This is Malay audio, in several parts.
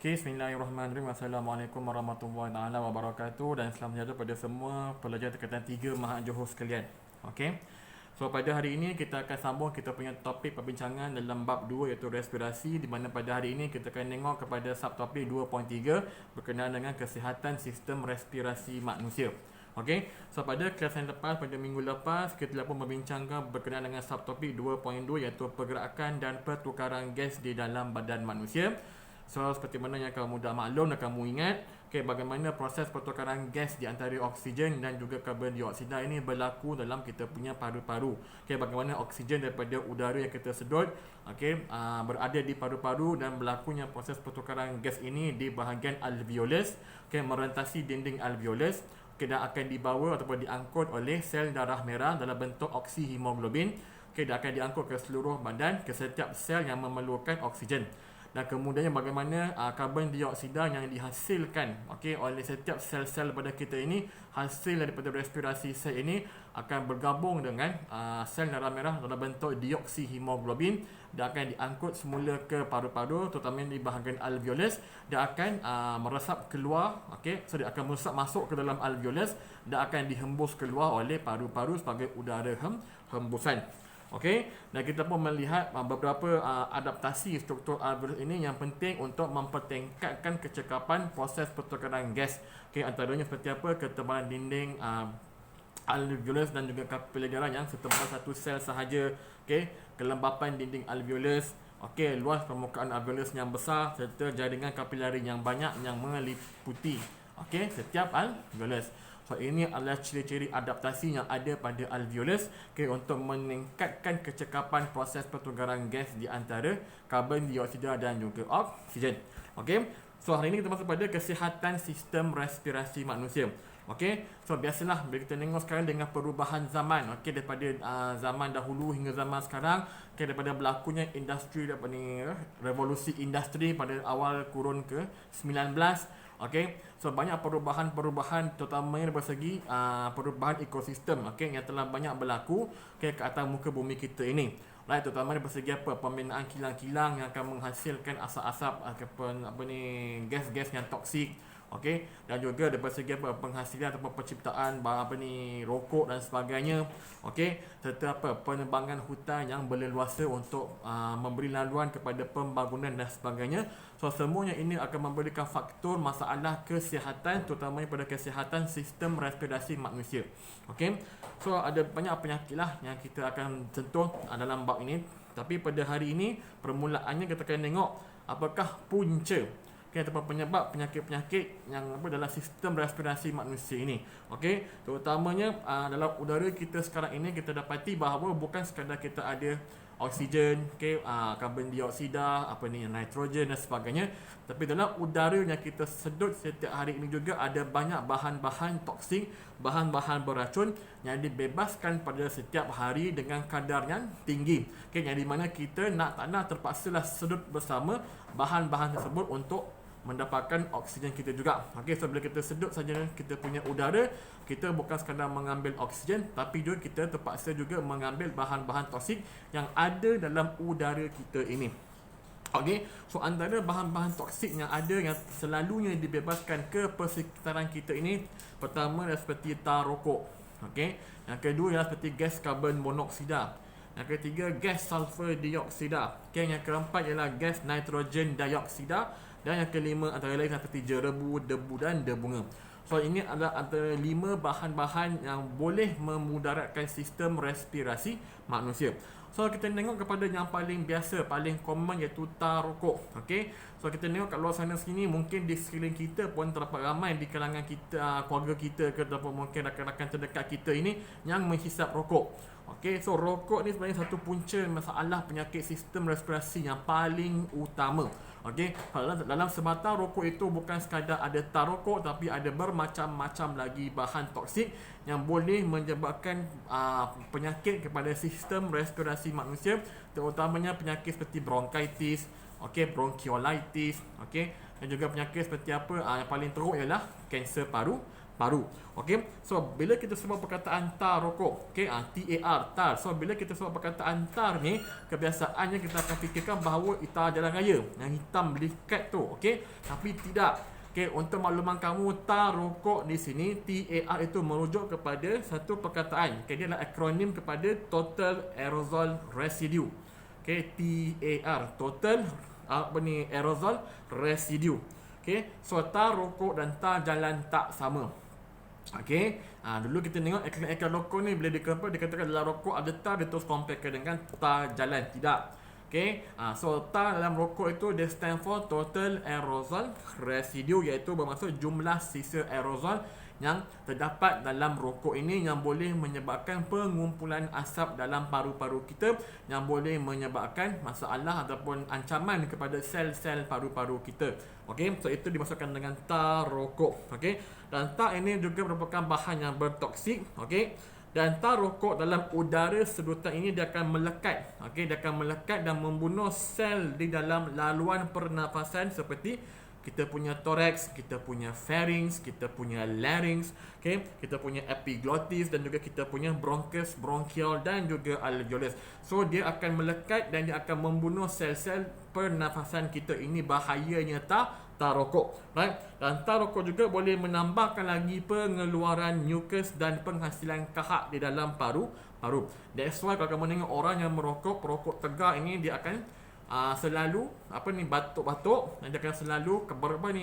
Okay, Bismillahirrahmanirrahim. Assalamualaikum warahmatullahi taala wabarakatuh dan selamat sejahtera pada semua pelajar tingkatan 3 Mahat Johor sekalian. Okay. So pada hari ini kita akan sambung kita punya topik perbincangan dalam bab 2 iaitu respirasi, di mana pada hari ini kita akan tengok kepada subtopik 2.3 berkenaan dengan kesihatan sistem respirasi manusia. Okey, so pada kelas yang lepas, pada minggu lepas, kita telah pun membincangkan berkenaan dengan subtopik 2.2 iaitu pergerakan dan pertukaran gas di dalam badan manusia. So seperti mana yang kamu dah maklum dan kamu ingat, bagaimana proses pertukaran gas di antara oksigen dan juga karbon dioksida ini berlaku dalam kita punya paru-paru. Bagaimana oksigen daripada udara yang kita sedut berada di paru-paru dan berlakunya proses pertukaran gas ini di bahagian alveolus, merentasi dinding alveolus, dan akan dibawa ataupun diangkut oleh sel darah merah dalam bentuk oksihemoglobin. Dan akan diangkut ke seluruh badan, ke setiap sel yang memerlukan oksigen. Dan kemudiannya bagaimana karbon dioksida yang dihasilkan oleh setiap sel-sel pada kita ini, hasil daripada respirasi sel ini akan bergabung dengan sel darah merah dalam bentuk dioksihemoglobin dan akan diangkut semula ke paru-paru, terutama di bahagian alveolus, dan akan meresap keluar, dia akan meresap masuk ke dalam alveolus dan akan dihembus keluar oleh paru-paru sebagai udara hembusan. Dan kita pun melihat beberapa adaptasi struktur alveolus ini yang penting untuk mempertingkatkan kecekapan proses pertukaran gas. Antaranya seperti apa? Ketebalan dinding alveolus dan juga kapilari yang setebal satu sel sahaja. Kelembapan dinding alveolus, luas permukaan alveolus yang besar serta jaringan kapilari yang banyak yang meliputi setiap alveolus. So ini adalah ciri-ciri adaptasi yang ada pada alveolus untuk meningkatkan kecekapan proses pertukaran gas di antara karbon dioksida dan juga oksigen. So hari ini kita masuk pada kesihatan sistem respirasi manusia. So biasalah bila kita tengok sekarang dengan perubahan zaman, daripada zaman dahulu hingga zaman sekarang, daripada berlakunya industri, revolusi industri pada awal kurun ke-19. So banyak perubahan-perubahan, terutamanya dari segi perubahan ekosistem yang telah banyak berlaku ke atas muka bumi kita ini. Terutama dari segi pembinaan kilang-kilang yang akan menghasilkan asap-asap gas-gas yang toksik. Dan juga daripada segi penghasilan atau penciptaan rokok dan sebagainya. Serta penebangan hutan yang berleluasa untuk memberi laluan kepada pembangunan dan sebagainya. So semuanya ini akan memberikan faktor masalah kesihatan, terutamanya pada kesihatan sistem respirasi manusia. So ada banyak penyakit lah yang kita akan sentuh dalam bab ini. Tapi pada hari ini permulaannya kita akan tengok apakah punca ataupun penyebab penyakit-penyakit yang dalam sistem respirasi manusia ini. Terutamanya dalam udara kita sekarang ini, kita dapati bahawa bukan sekadar kita ada oksigen, karbon dioksida, nitrogen dan sebagainya, tapi dalam udara yang kita sedut setiap hari ini juga ada banyak bahan-bahan toksik, bahan-bahan beracun yang dibebaskan pada setiap hari dengan kadar yang tinggi. Yang di mana kita nak tak nak terpaksalah sedut bersama bahan-bahan tersebut untuk mendapatkan oksigen kita juga. So bila kita sedut saja kita punya udara, kita bukan sekadar mengambil oksigen, tapi juga kita terpaksa juga mengambil bahan-bahan toksik yang ada dalam udara kita ini. So antara bahan-bahan toksik yang ada yang selalunya dibebaskan ke persekitaran kita ini, pertama adalah seperti tar rokok. Yang kedua ialah seperti gas karbon monoksida. Yang ketiga gas sulfur dioksida. Yang keempat ialah gas nitrogen dioksida. Dan yang kelima antara lain seperti jerebu, debu dan debunga. So ini adalah antara 5 bahan-bahan yang boleh memudaratkan sistem respirasi manusia. So kita tengok kepada yang paling biasa, paling common, iaitu tar rokok. So kita tengok kat luar sana sini, mungkin di sekeliling kita pun terdapat ramai di kalangan kita, keluarga kita ke ataupun mungkin rakan-rakan terdekat kita ini yang menghisap rokok. So rokok ni sebenarnya satu punca masalah penyakit sistem respirasi yang paling utama. Dalam sebatang rokok itu bukan sekadar ada tar rokok, tapi ada bermacam-macam lagi bahan toksik yang boleh menyebabkan penyakit kepada sistem respirasi manusia, terutamanya penyakit seperti bronkitis, okey, bronchiolitis, okey, dan juga penyakit seperti apa yang paling teruk ialah kanser paru. Okey, so bila kita sebut perkataan tar rokok, okey, TAR, tar. So bila kita sebut perkataan tar ni, kebiasaannya kita akan fikirkan bahawa tar jalan raya yang hitam belikat tu, okey, tapi tidak. Okey, untuk makluman kamu, tar rokok di sini TAR itu merujuk kepada satu perkataan. Okey, dia adalah akronim kepada Total Aerosol Residue. Okey, TAR, Total aerosol residue. Okey, so tar rokok dan tar jalan tak sama. Okey, dulu kita tengok iklan rokok ni bila dikatakan dalam rokok ada tar, dia terus compare dengan tar jalan. Tidak. Okey, so tar dalam rokok itu dia stand for total aerosol residue, iaitu bermaksud jumlah sisa aerosol yang terdapat dalam rokok ini yang boleh menyebabkan pengumpulan asap dalam paru-paru kita, yang boleh menyebabkan masalah ataupun ancaman kepada sel-sel paru-paru kita. Okey, so itu dimasukkan dengan tar rokok. Okey, dan tar ini juga merupakan bahan yang bertoksik. Okey, dan tar rokok dalam udara sedotan ini dia akan melekat. Okey, dia akan melekat dan membunuh sel di dalam laluan pernafasan seperti kita punya thorax, kita punya pharynx, kita punya larynx, okay? Kita punya epiglottis dan juga kita punya bronchus, bronchial dan juga alveolus. So dia akan melekat dan dia akan membunuh sel-sel pernafasan kita. Ini bahayanya tar rokok, right? Dan tar rokok juga boleh menambahkan lagi pengeluaran mucus dan penghasilan kahak di dalam paru. That's why kalau kamu tengok orang yang merokok, perokok tegar ini, dia akan selalu batuk-batuk, dan dia akan selalu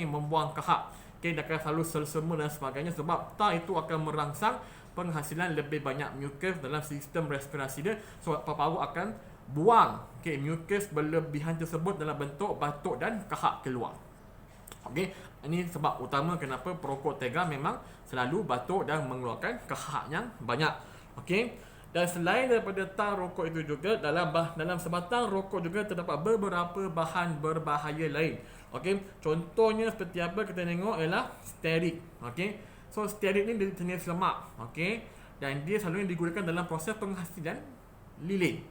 membuang kahak. Okay, dia akan selalu selsema dan sebagainya, sebab tar itu akan merangsang penghasilan lebih banyak mucus dalam sistem respirasi dia. So paru-paru akan buang mucus berlebihan tersebut dalam bentuk batuk dan kahak keluar. Okay, ini sebab utama kenapa perokok tegar memang selalu batuk dan mengeluarkan kahak yang banyak. Okay, dan selain daripada tar rokok itu juga, dalam sebatang rokok juga terdapat beberapa bahan berbahaya lain. Okey, contohnya seperti apa kita tengok ialah stearin. Okey, so stearin ni jenis lemak. Okey, dan dia selalunya digunakan dalam proses penghasilan lilin.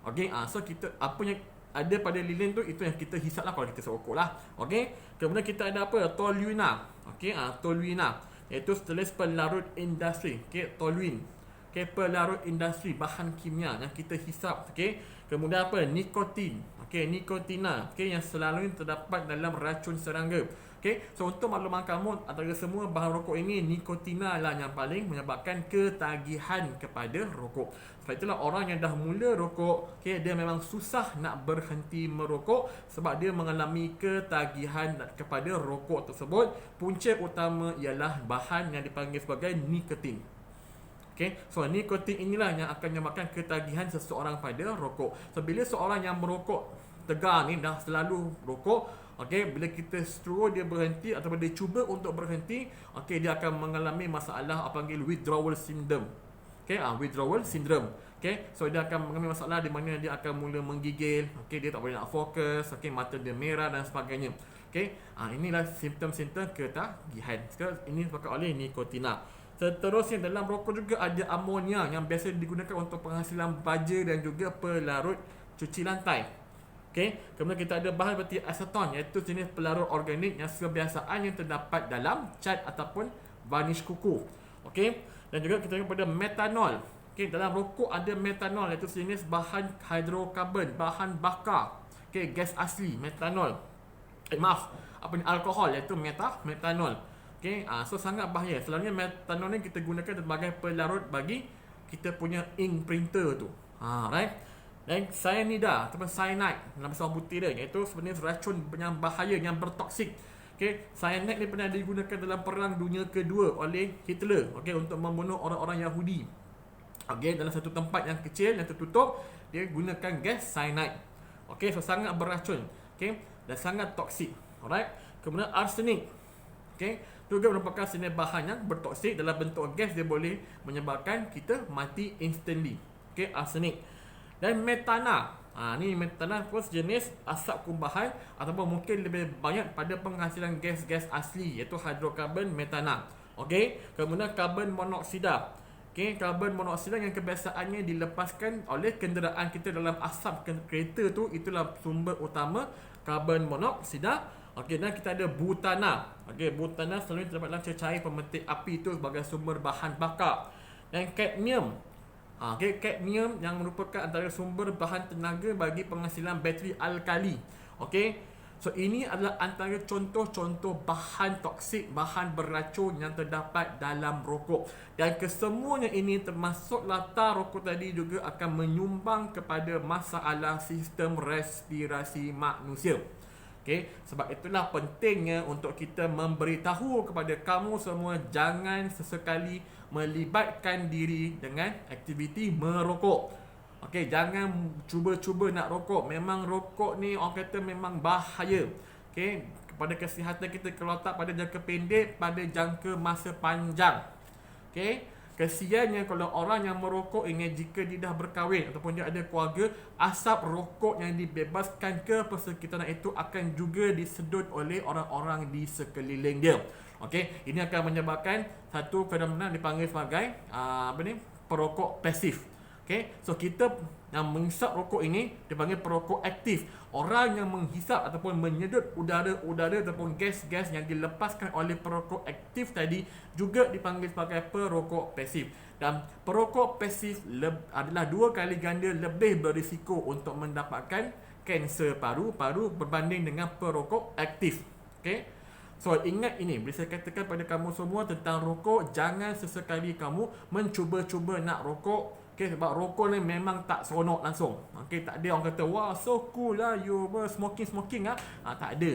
Okey, so kita apa yang ada pada lilin tu, itu yang kita hisap lah kalau kita serokok lah. Okey, kemudian kita ada apa? Toluena. Okey, toluena iaitu sejenis pelarut industri. Okey, toluene. Okay, pelarut industri, bahan kimia yang kita hisap. Okay, kemudian apa? Nikotin. Okay, nikotina. Okay, yang selalunya terdapat dalam racun serangga. Okay, so untuk makluman kamu, antara semua bahan rokok ini, nikotina lah yang paling menyebabkan ketagihan kepada rokok. Sebab itulah orang yang dah mula rokok, okay, dia memang susah nak berhenti merokok sebab dia mengalami ketagihan kepada rokok tersebut. Punca utama ialah bahan yang dipanggil sebagai nikotin. Okay, so nikotin inilah yang akan menyebabkan ketagihan seseorang pada rokok. So bila seorang yang merokok tegar ni dah selalu rokok, okay, bila kita suruh dia berhenti ataupun dia cuba untuk berhenti, okay, dia akan mengalami masalah apa panggil withdrawal syndrome. Okay, withdrawal syndrome. Okay, so dia akan mengalami masalah di mana dia akan mula menggigil, okay, dia tak boleh nak fokus, okay, mata dia merah dan sebagainya. Okay, inilah simptom-simptom ketagihan. Sekarang ini disebabkan oleh nikotina. Seterusnya dalam rokok juga ada amonia yang biasa digunakan untuk penghasilan baja dan juga pelarut cuci lantai. Okay, kemudian kita ada bahan seperti aseton, iaitu jenis pelarut organik yang kebiasaannya terdapat dalam cat ataupun varnish kuku. Okay, dan juga kita tengok pada metanol. Okay, dalam rokok ada metanol, iaitu jenis bahan hidrokarbon, bahan bakar. Okay, gas asli, metanol. Alkohol, iaitu metanol. Okay, so sangat bahaya. Selalunya metanol ni kita gunakan sebagai pelarut bagi kita punya ink printer tu. Right. Dan cyanida ataupun cyanide dalam bahasa orang putih dia, iaitu sebenarnya racun yang bahaya, yang bertoksik. Okay, cyanide ni pernah digunakan dalam Perang Dunia Kedua oleh Hitler, okay, untuk membunuh orang-orang Yahudi. Okay, dalam satu tempat yang kecil, yang tertutup, dia gunakan gas cyanide. Okay, so sangat beracun, okay, dan sangat toksik. Alright. Kemudian arsenik. Okay, juga merupakan jenis bahan yang bertoksik. Dalam bentuk gas, dia boleh menyebabkan kita mati instantly. Okay, arsenik. Dan metana. Ni metana pun sejenis asap kumbahan ataupun mungkin lebih banyak pada penghasilan gas-gas asli, iaitu hidrokarbon metana. Okay, kemudian karbon monoksida. Okay, karbon monoksida yang kebiasaannya dilepaskan oleh kenderaan kita dalam asap kereta tu, itulah sumber utama karbon monoksida. Okay, dan kita ada butana. Okay, butana selalunya terdapat dalam cecair pemetik api itu sebagai sumber bahan bakar. Dan kadmium. Okay, kadmium yang merupakan antara sumber bahan tenaga bagi penghasilan bateri alkali. Okay, so ini adalah antara contoh-contoh bahan toksik, bahan beracun yang terdapat dalam rokok. Dan kesemuanya ini termasuk latar rokok tadi juga akan menyumbang kepada masalah sistem respirasi manusia. Okay, sebab itulah pentingnya untuk kita memberitahu kepada kamu semua jangan sesekali melibatkan diri dengan aktiviti merokok. Okey, jangan cuba-cuba nak rokok. Memang rokok ni orang kata memang bahaya. Okey, kepada kesihatan kita kalau tak pada jangka pendek, pada jangka masa panjang. Okey, kesiannya kalau orang yang merokok ini jika dia dah berkahwin ataupun dia ada keluarga, asap rokok yang dibebaskan ke persekitaran itu akan juga disedut oleh orang-orang di sekeliling dia. Okey, ini akan menyebabkan satu fenomena dipanggil sebagai perokok pasif. Okay, so kita yang menghisap rokok ini dipanggil perokok aktif. Orang yang menghisap ataupun menyedut udara-udara ataupun gas-gas yang dilepaskan oleh perokok aktif tadi juga dipanggil sebagai perokok pasif. Dan perokok pasif adalah 2 kali ganda lebih berisiko untuk mendapatkan kanser paru-paru berbanding dengan perokok aktif. Okay, so ingat ini, bila saya katakan pada kamu semua tentang rokok, jangan sesekali kamu mencuba-cuba nak rokok. Okay, sebab rokok ni memang tak seronok langsung. Okay, tak ada orang kata, wah so cool lah you smoking lah. Tak ada.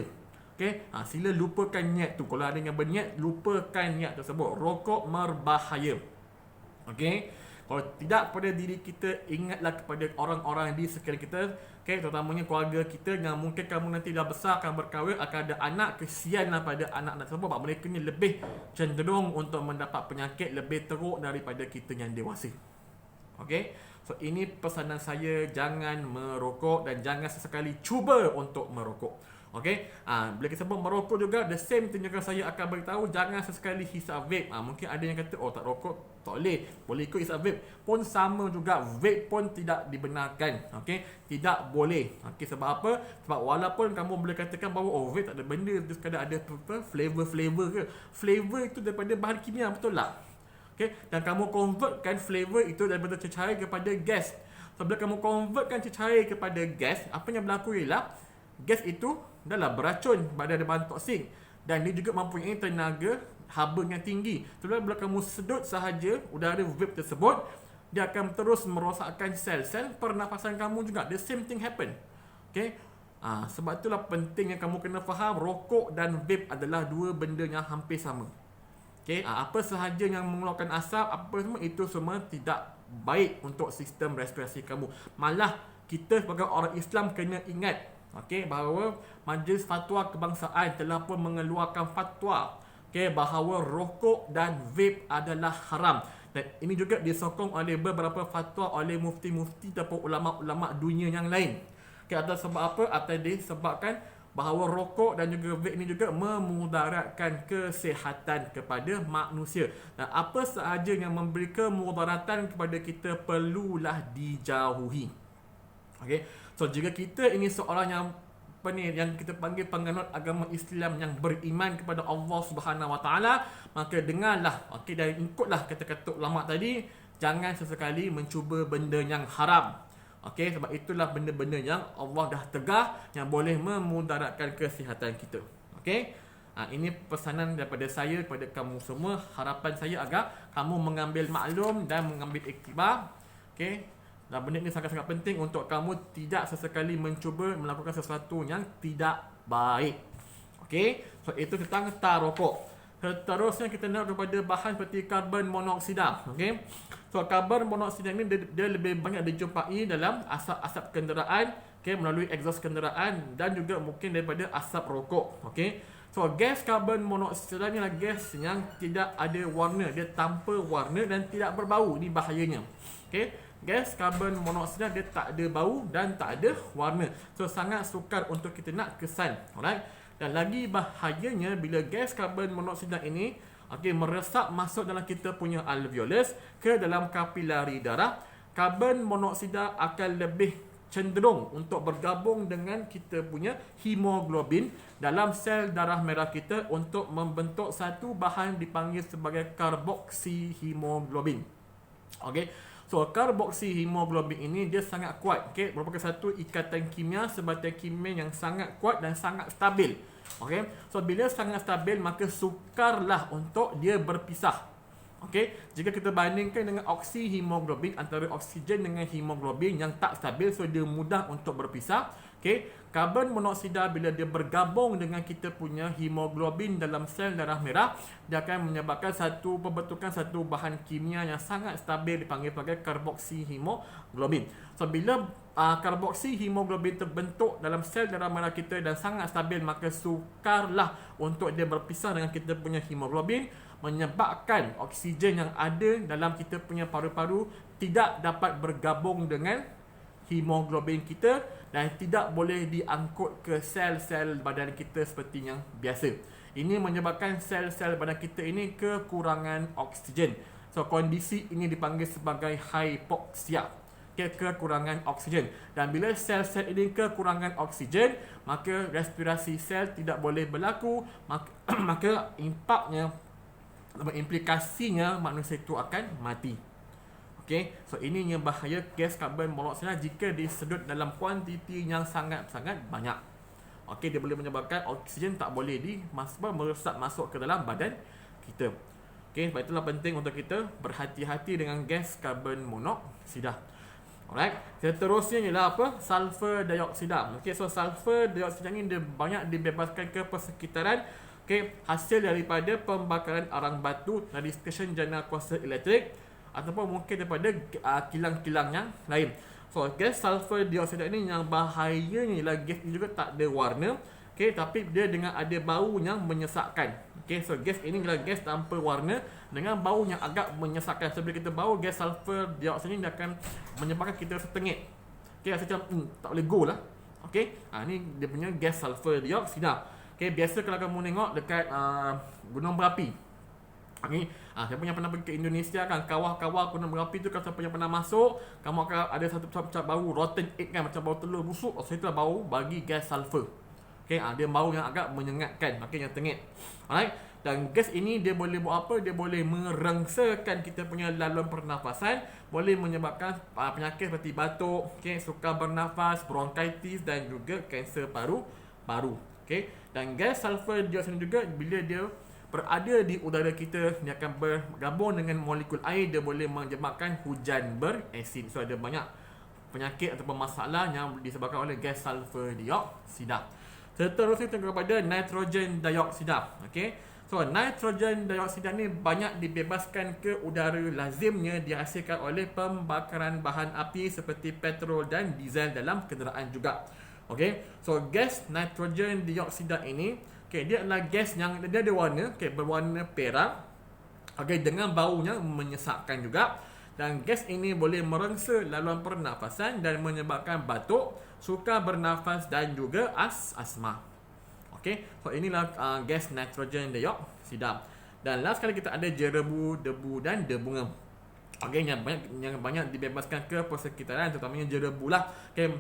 Okay, sila lupakan niat tu. Kalau ada yang berniat, lupakan niat tersebut. Rokok berbahaya. Okay, kalau tidak pada diri kita, ingatlah kepada orang-orang di sekeliling kita. Okay, terutamanya keluarga kita yang mungkin kamu nanti dah besar, akan berkahwin, akan ada anak. Kesianlah pada anak-anak tersebut. Sebab mereka ni lebih cenderung untuk mendapat penyakit lebih teruk daripada kita yang dewasa. Okay, so ini pesanan saya, jangan merokok dan jangan sesekali cuba untuk merokok. Okay, bila kita sebut merokok juga, the same thing juga saya akan beritahu, jangan sesekali hisap vape. Mungkin ada yang kata, oh tak rokok, tak boleh ikut hisap vape. Pun sama juga, vape pun tidak dibenarkan. Okay, tidak boleh. Okay, sebab apa? Sebab walaupun kamu boleh katakan bahawa oh vape tak ada benda, dia sekadar ada flavor ke. Flavor itu daripada bahan kimia, betul tak? Okay, dan kamu convertkan flavor itu daripada cecair kepada gas. So, bila kamu convertkan cecair kepada gas, apa yang berlaku ialah gas itu adalah beracun pada bahan toksik dan dia juga mempunyai tenaga haba yang tinggi. So, bila kamu sedut sahaja udara vape tersebut, dia akan terus merosakkan sel-sel pernafasan kamu juga. The same thing happen. Okay, sebab itulah penting yang kamu kena faham, rokok dan vape adalah 2 benda yang hampir sama. Okay, apa sahaja yang mengeluarkan asap, apa semua, itu semua tidak baik untuk sistem respirasi kamu. Malah kita sebagai orang Islam kena ingat, okay, bahawa Majlis Fatwa Kebangsaan telah pun mengeluarkan fatwa, okay, bahawa rokok dan vape adalah haram. Dan ini juga disokong oleh beberapa fatwa oleh mufti-mufti ataupun ulama-ulama dunia yang lain. Okay, atas sebab apa? Atas disebabkan bahawa rokok dan juga vape ini juga memudaratkan kesihatan kepada manusia. Dan apa sahaja yang memberi kemudaratan kepada kita perlulah dijauhi. Okay, so jika kita ini seorang yang yang kita panggil penganut agama Islam yang beriman kepada Allah Subhanahu Wa Taala, maka dengarlah, okay, dan ikutlah kata-kata ulama tadi, jangan sesekali mencuba benda yang haram. Okey, sebab itulah benda-benda yang Allah dah tegah yang boleh memudaratkan kesihatan kita. Okey, ini pesanan daripada saya kepada kamu semua. Harapan saya agar kamu mengambil maklum dan mengambil iktibar. Okey, dan benda ini sangat-sangat penting untuk kamu tidak sesekali mencuba melakukan sesuatu yang tidak baik. Okey, so itu tentang tar rokok. Seterusnya kita nak kepada bahan seperti karbon monoksida. Okey, so karbon monoksida ini dia lebih banyak dijumpai dalam asap-asap kenderaan, okay, melalui exhaust kenderaan dan juga mungkin daripada asap rokok. Okey, so gas karbon monoksida ni adalah gas yang tidak ada warna, dia tanpa warna dan tidak berbau. Ini bahayanya. Okey, gas karbon monoksida dia tak ada bau dan tak ada warna. So sangat sukar untuk kita nak kesan. Alright. Dan lagi bahayanya bila gas karbon monoksida ini okey, meresap masuk dalam kita punya alveolus ke dalam kapilari darah, karbon monoksida akan lebih cenderung untuk bergabung dengan kita punya hemoglobin dalam sel darah merah kita untuk membentuk satu bahan dipanggil sebagai karboksihemoglobin. Okey. So karboksihemoglobin ini dia sangat kuat, okey, merupakan satu ikatan kimia, sebatan kimia yang sangat kuat dan sangat stabil. Okey. So bila sangat stabil maka sukarlah untuk dia berpisah. Okey, jika kita bandingkan dengan oksihemoglobin, antara oksigen dengan hemoglobin yang tak stabil, so dia mudah untuk berpisah. Okey, karbon monoksida bila dia bergabung dengan kita punya hemoglobin dalam sel darah merah, dia akan menyebabkan satu pembentukan satu bahan kimia yang sangat stabil dipanggil sebagai karboksihemoglobin. So bila karboksihemoglobin terbentuk dalam sel darah merah kita dan sangat stabil, maka sukarlah untuk dia berpisah dengan kita punya hemoglobin, menyebabkan oksigen yang ada dalam kita punya paru-paru tidak dapat bergabung dengan hemoglobin kita dan tidak boleh diangkut ke sel-sel badan kita seperti yang biasa. Ini menyebabkan sel-sel badan kita ini kekurangan oksigen. So kondisi ini dipanggil sebagai hypoxia, kekurangan oksigen. Dan bila sel-sel ini kekurangan oksigen, maka respirasi sel tidak boleh berlaku, maka implikasinya manusia itu akan mati. Okey, so ini yang bahaya gas karbon monoksida jika disedut dalam kuantiti yang sangat-sangat banyak. Okey, dia boleh menyebabkan oksigen tak boleh meresap masuk ke dalam badan kita. Okey, sebab itulah penting untuk kita berhati-hati dengan gas karbon monoksida. Alright, seterusnya ialah apa? Sulfur dioksida. Okey, so sulfur dioksida ni dia banyak dibebaskan ke persekitaran. Okey, hasil daripada pembakaran arang batu dari stesen jana kuasa elektrik ataupun mungkin daripada kilang-kilang yang lain. So gas sulfur dioksida ni yang bahayanya ialah gas ni juga tak ada warna, okey, tapi dia dengan ada bau yang menyesakkan. Okey, so gas ini ialah gas tanpa warna dengan bau yang agak menyesakkan. So bila kita bau gas sulfur dioksida ni, dia akan menyebabkan kita setengik. Okey, rasa macam tak boleh go lah. Okey, ni dia punya gas sulfur dioksida. Okay, biasa kalau kamu tengok dekat gunung berapi. Okay, siapa yang pernah pergi ke Indonesia kan, kawah-kawah gunung berapi tu, kalau siapa yang pernah masuk, kamu akan ada satu macam bau rotten egg kan, macam bau telur busuk. So itulah bau bagi gas sulfur. Okay, dia bau yang agak menyengatkan, okay, yang tengik. Alright, dan gas ini dia boleh buat apa? Dia boleh merengsakan kita punya laluan pernafasan, boleh menyebabkan penyakit seperti batuk, okay, sukar bernafas, bronkitis dan juga kanser paru-paru. Okay. Dan gas sulfur dioksida juga bila dia berada di udara kita, dia akan bergabung dengan molekul air, dia boleh menyebabkan hujan berasid. So ada banyak penyakit ataupun masalah yang disebabkan oleh gas sulfur dioksida. Seterusnya kita kepada nitrogen dioksida. Okay. So nitrogen dioksida ni banyak dibebaskan ke udara, lazimnya dihasilkan oleh pembakaran bahan api seperti petrol dan diesel dalam kenderaan juga. Okay, so gas nitrogen dioksida ini, okay, dia adalah gas yang dia ada warna, okay, berwarna perak, okay, dengan baunya menyesakkan juga. Dan gas ini boleh merengsa laluan pernafasan dan menyebabkan batuk, sukar bernafas dan juga asma. Okay, so inilah gas nitrogen dioksida. Dan last kali kita ada jerebu, debu dan debunga. Okay, yang banyak dibebaskan ke persekitaran, terutamanya jerebu lah. Okay,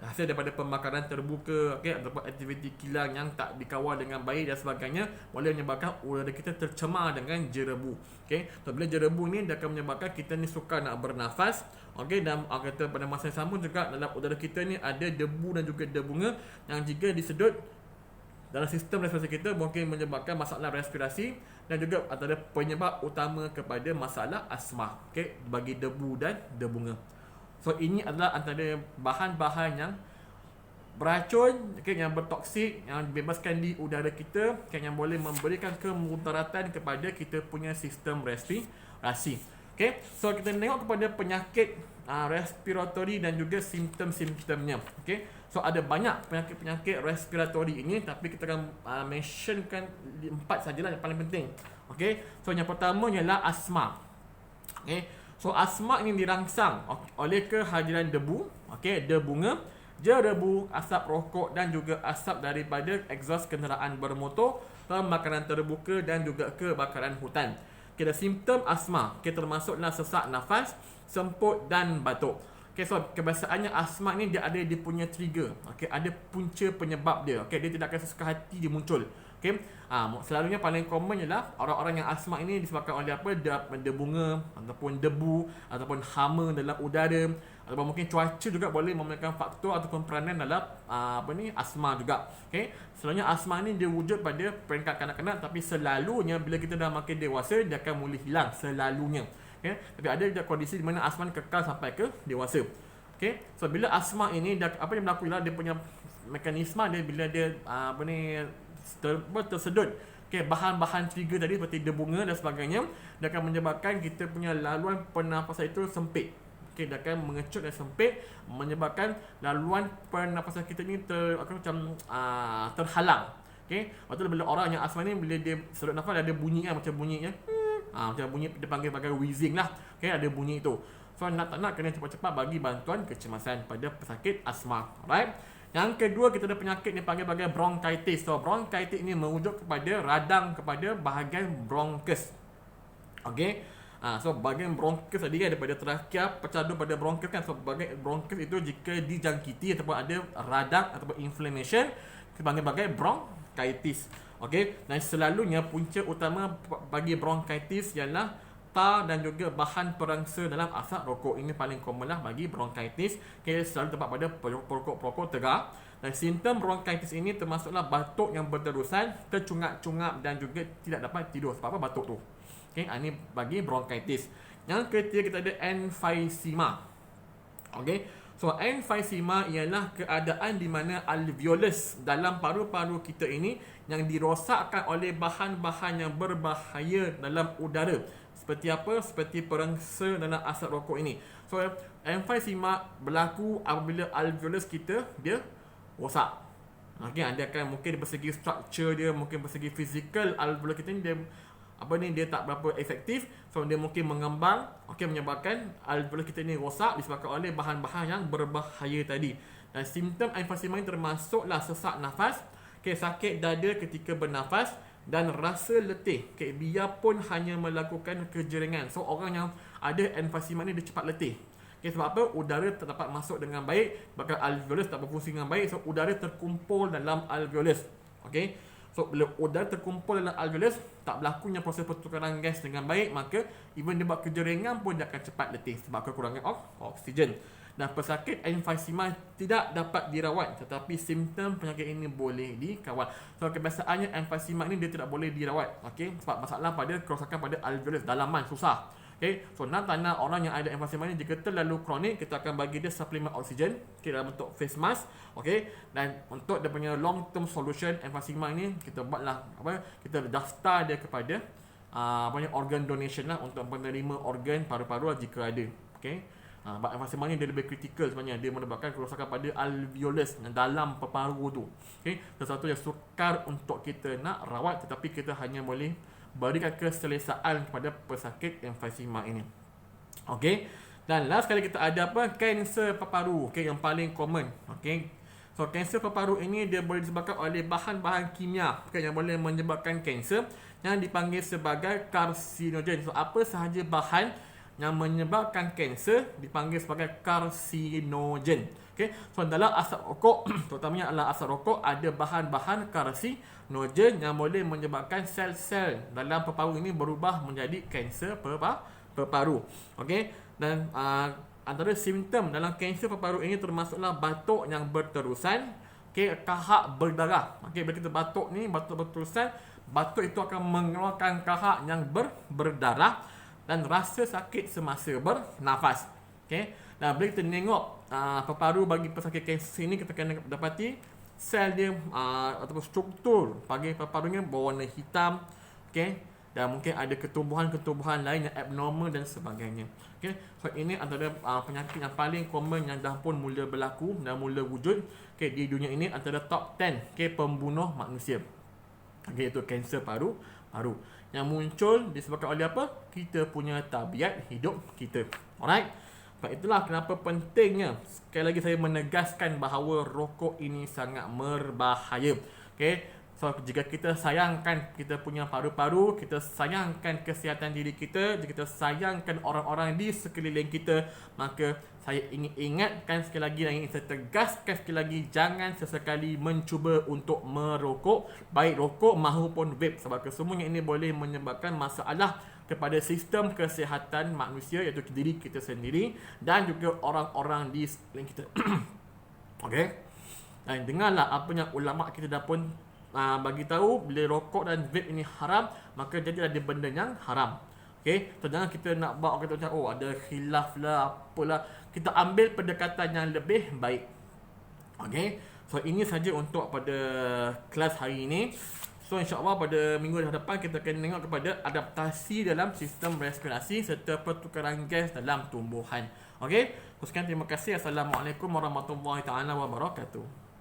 hasil daripada pembakaran terbuka, okay, ataupun aktiviti kilang yang tak dikawal dengan baik dan sebagainya, boleh menyebabkan udara kita tercemar dengan jerebu. Okay, so bila jerebu ni dia akan menyebabkan kita ni sukar nak bernafas. Okay, dan kata pada masa yang sama juga dalam udara kita ni ada debu dan juga debunga yang jika disedut dalam sistem respirasi kita mungkin menyebabkan masalah respirasi dan juga antara penyebab utama kepada masalah asma, okay, bagi debu dan debunga. So ini adalah antara bahan-bahan yang beracun, okay, yang bertoksik, yang dibebaskan di udara kita, okay, yang boleh memberikan kemudaratan kepada kita punya sistem respirasi. Okay, so kita tengok kepada penyakit respiratory dan juga simptom-simptomnya. Okay, so ada banyak penyakit-penyakit respiratory ini, tapi kita akan mentionkan 4 sajalah yang paling penting. Okay, so yang pertama ialah asma. Okay, so asma ini dirangsang oleh kehadiran debu, okay, debunga jerebu, asap rokok dan juga asap daripada exhaust kenderaan bermotor, pembakaran terbuka dan juga kebakaran hutan. Okay, simptom asma, okay, termasuklah sesak nafas, semput dan batuk. Okay, so kebiasaannya asma ni dia ada dia punya trigger. Okay, ada punca penyebab dia. Okay, dia tidak akan sesuka hati dia muncul. Okay, selalunya paling common ialah orang-orang yang asma ini disebabkan oleh apa? Bunga ataupun debu ataupun hama dalam udara, ataupun mungkin cuaca juga boleh memainkan faktor ataupun peranan dalam asma juga. Okay, selalunya asma ni dia wujud pada peringkat kanak-kanak, tapi selalunya bila kita dah makin dewasa dia akan mula hilang selalunya. Okay, tapi ada kondisi di mana asma ni kekal sampai ke dewasa. Okay, so bila asma ini apa yang berlaku ialah dia punya mekanisme dia bila dia tersedut, okay, bahan-bahan trigger tadi seperti debunga dan sebagainya, dia akan menyebabkan kita punya laluan pernafasan itu sempit. Okay, dia akan mengecut dan sempit, menyebabkan laluan pernafasan kita ni terhalang. Okay, waktu bila orang yang asma ni bila dia sedut nafas ada bunyi kan, macam bunyinya macam bunyi dia panggil sebagai wheezing lah. Okay, ada bunyi itu. So nak tak nak kena cepat-cepat bagi bantuan kecemasan pada pesakit asma. Alright. Yang kedua, kita ada penyakit ni panggil sebagai bronchitis. So bronchitis ini merujuk kepada radang kepada bahagian bronchus. Okay. So bahagian bronchus tadi kan daripada trakea pecahdu pada bronchus kan. So bahagian bronchus itu jika dijangkiti ataupun ada radang ataupun inflammation, kita panggil sebagai bronchitis. Okay. Dan selalunya punca utama bagi bronchitis ialah tar dan juga bahan perangsa dalam asap rokok. Ini paling common lah bagi bronchitis. Okay, selalu tempat pada pokok-pokok tegar. Dan simptom bronchitis ini termasuklah batuk yang berterusan, tercungap-cungap dan juga tidak dapat tidur. Sebab apa batuk tu? Okay, ini bagi bronchitis. Yang ketiga kita ada emphysema. Okay, so emphysema ialah keadaan di mana alveolus dalam paru-paru kita ini yang dirosakkan oleh bahan-bahan yang berbahaya dalam udara. Seperti apa? Seperti perangsa dalam asap rokok ini. So emphysema berlaku apabila alveolus kita dia rosak. Okay, dia akan mungkin bersegi structure dia, mungkin bersegi fizikal alveolus kita ni dia tak berapa efektif. So dia mungkin mengembang, okay, menyebabkan alveolus kita ni rosak disebabkan oleh bahan-bahan yang berbahaya tadi. Dan simptom emphysema ini termasuklah sesak nafas, okay, sakit dada ketika bernafas dan rasa letih. Okay, biarpun hanya melakukan kejeringan. So orang yang ada emphysema ni dia cepat letih. Okay, sebab apa? Udara tak dapat masuk dengan baik, bahkan alveolus tak berfungsi dengan baik. So udara terkumpul dalam alveolus. Okay, so bila udara terkumpul dalam alveolus, tak berlakunya proses pertukaran gas dengan baik, maka even dia buat kejeringan pun dia akan cepat letih sebab kekurangan oksigen. Dan pesakit emphysema tidak dapat dirawat, tetapi simptom penyakit ini boleh dikawal. So kebiasaannya emphysema ini dia tidak boleh dirawat. Okey, sebab masalah pada kerosakan pada alveolus dalaman susah. Okey, so nak tanya orang yang ada emphysema ini jika terlalu kronik, kita akan bagi dia suplemen oksigen, okay, dalam bentuk face mask. Okey, dan untuk dia punya long term solution emphysema ini kita buatlah kita daftar dia kepada organ donation lah untuk menerima organ paru-paru lah jika ada. Okey. Emphysema ni dia lebih kritikal sebenarnya. Dia menyebabkan kerosakan pada alveolus dalam paru tu. Okay, sesuatu yang sukar untuk kita nak rawat, tetapi kita hanya boleh berikan keselesaan kepada pesakit emphysema ini. Okay, dan last kali kita ada kanser paru-paru. Okay, yang paling common. Okay, so kanser paru-paru ini dia boleh disebabkan oleh bahan-bahan kimia, okay, yang boleh menyebabkan kanser yang dipanggil sebagai karsinogen. So apa sahaja bahan yang menyebabkan kanser dipanggil sebagai karsinogen. Okay, so dalam asap rokok terutamanya adalah asap rokok ada bahan-bahan karsinogen yang boleh menyebabkan sel-sel dalam paru-paru ini berubah menjadi kanser paru-paru. Okay, dan antara simptom dalam kanser paru-paru ini termasuklah batuk yang berterusan, okay, kahak berdarah. Okay, bila kita batuk berterusan, batuk itu akan mengeluarkan kahak yang berdarah dan rasa sakit semasa bernafas. Okay, dan bila kita tengok paru-paru bagi pesakit kanser ini, kita akan dapati sel dia ataupun struktur bagi paru-parunya berwarna hitam. Okay, dan mungkin ada ketumbuhan-ketumbuhan lain yang abnormal dan sebagainya. Okay, so ini antara penyakit yang paling common yang dah pun mula berlaku dan mula wujud, okay, di dunia ini, antara top 10, okay, pembunuh manusia. Okay, itu kanser paru-paru yang muncul disebabkan oleh apa? Kita punya tabiat hidup kita. Alright. Sebab itulah kenapa pentingnya sekali lagi saya menegaskan bahawa rokok ini sangat berbahaya. Okey. So jika kita sayangkan kita punya paru-paru, kita sayangkan kesihatan diri kita, jika kita sayangkan orang-orang di sekeliling kita, maka saya ingin ingatkan sekali lagi dan ingin saya tegaskan sekali lagi, jangan sesekali mencuba untuk merokok, baik rokok maupun vape, sebab kesemuanya ini boleh menyebabkan masalah kepada sistem kesihatan manusia, iaitu diri kita sendiri dan juga orang-orang di sekeliling kita. Okey. Dan dengarlah apa yang ulama kita dah pun bagi tahu, bila rokok dan vape ini haram, maka jadi ada benda yang haram. Okey, so jangan kita nak bawa kita macam ada khilaf lah, apalah. Kita ambil pendekatan yang lebih baik. Okey, so ini saja untuk pada kelas hari ini. So insya-Allah pada minggu depan kita akan tengok kepada adaptasi dalam sistem respirasi serta pertukaran gas dalam tumbuhan. Okey, so sekian, terima kasih. Assalamualaikum warahmatullahi taala wabarakatuh.